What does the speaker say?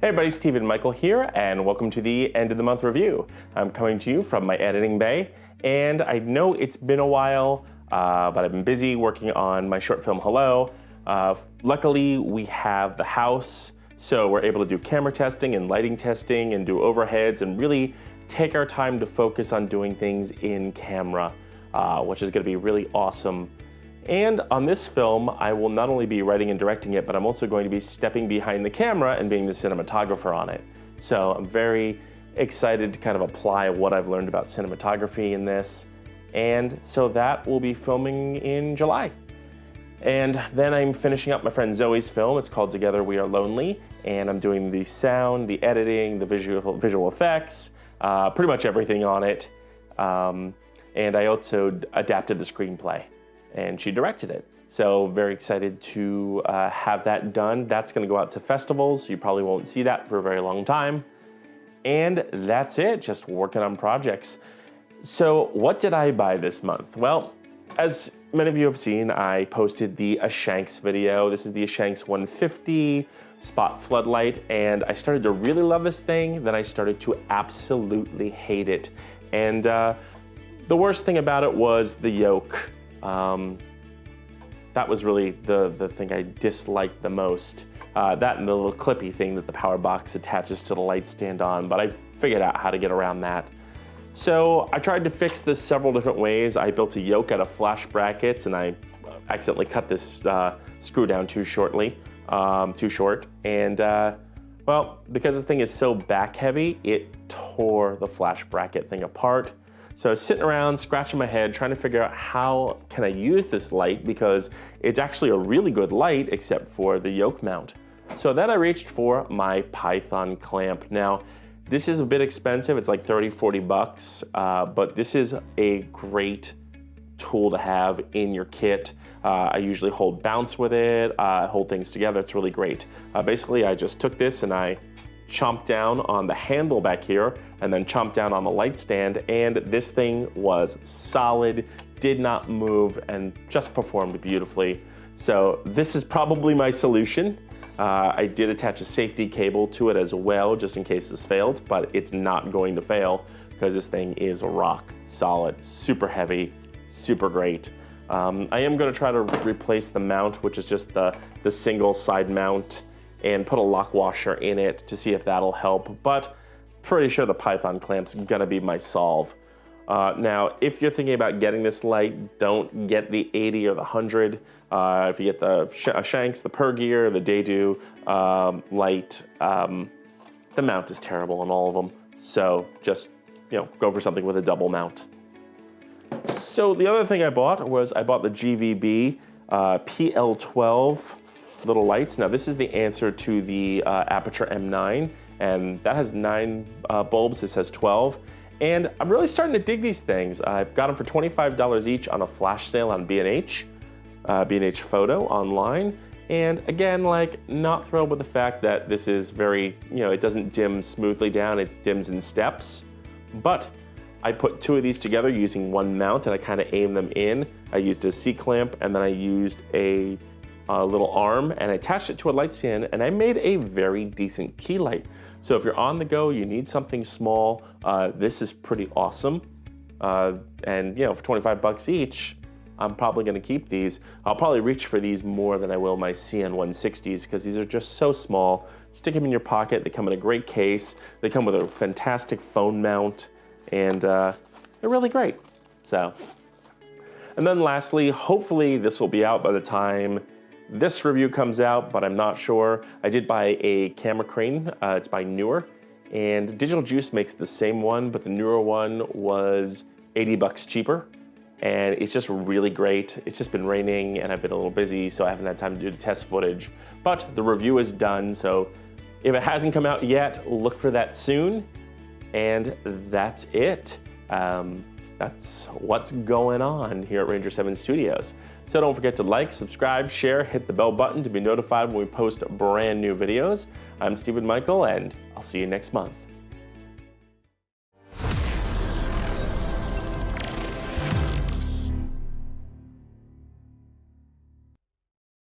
Hey everybody, Stephen Michael here, and welcome to the end of the month review. I'm coming to you from my editing bay, and I know it's been a while, but I've been busy working on my short film, Hello. Luckily, we have the house, so we're able to do camera testing and lighting testing and do overheads and really take our time to focus on doing things in camera, which is gonna be really awesome. And on this film, I will not only be writing and directing it, but I'm also going to be stepping behind the camera and being the cinematographer on it. So I'm very excited to kind of apply what I've learned about cinematography in this. And so that will be filming in July. And then I'm finishing up my friend Zoe's film. It's called Together We Are Lonely. And I'm doing the sound, the editing, the visual effects, pretty much everything on it. And I also adapted the screenplay, and she directed it. So very excited to have that done. That's gonna go out to festivals. You probably won't see that for a very long time. And that's it, just working on projects. So what did I buy this month? Well, as many of you have seen, I posted the Shanks video. This is the Shanks 150 spot floodlight, and I started to really love this thing, then I started to absolutely hate it. And the worst thing about it was the yoke. That was really the thing I disliked the most. That and the little clippy thing that the power box attaches to the light stand on, but I figured out how to get around that. So I tried to fix this several different ways. I built a yoke out of flash brackets, and I accidentally cut this screw down too short. And well, because this thing is so back heavy, it tore the flash bracket thing apart. So I was sitting around, scratching my head, trying to figure out how can I use this light, because it's actually a really good light except for the yoke mount. So then I reached for my Python clamp. Now, this is a bit expensive. It's like 30, 40 bucks, but this is a great tool to have in your kit. I usually hold bounce with it, hold things together. It's really great. Basically, I just took this and I chomped down on the handle back here and then chomped down on the light stand, and this thing was solid, did not move, and just performed beautifully. So this is probably my solution. I did attach a safety cable to it as well, just in case this failed, but it's not going to fail because this thing is rock solid, super heavy, super great. I am going to try to replace the mount, which is just the single side mount, and put a lock washer in it to see if that'll help, but pretty sure the Python clamp's gonna be my solve. Now, if you're thinking about getting this light, don't get the 80 or the 100. If you get the Shanks, the Per Gear, the Daydo light, the mount is terrible on all of them. So just, go for something with a double mount. So the other thing I bought was I bought the GVB PL12 little lights. Now this is the answer to the Aperture M9, and that has 9 bulbs. This has 12. And I'm really starting to dig these things. I've got them for $25 each on a flash sale on B&H Photo online. And again, not thrilled with the fact that this is very, it doesn't dim smoothly down, it dims in steps. But I put 2 of these together using one mount, and I kind of aimed them in. I used a C-clamp, and then I used a little arm, and I attached it to a light stand, and I made a very decent key light. So if you're on the go, you need something small, this is pretty awesome. And for 25 bucks each, I'm probably gonna keep these. I'll probably reach for these more than I will my CN160s, because these are just so small. Stick them in your pocket, they come in a great case, they come with a fantastic phone mount, and they're really great. So, and then lastly, hopefully this will be out by the time this review comes out, but I'm not sure. I did buy a camera crane. It's by Newer, and Digital Juice makes the same one, but the Newer one was 80 bucks cheaper, and it's just really great. It's just been raining, and I've been a little busy, so I haven't had time to do the test footage, but the review is done, so if it hasn't come out yet, look for that soon, and that's it. That's what's going on here at Ranger 7 Studios. So don't forget to like, subscribe, share, hit the bell button to be notified when we post brand new videos. I'm Stephen Michael, and I'll see you next month.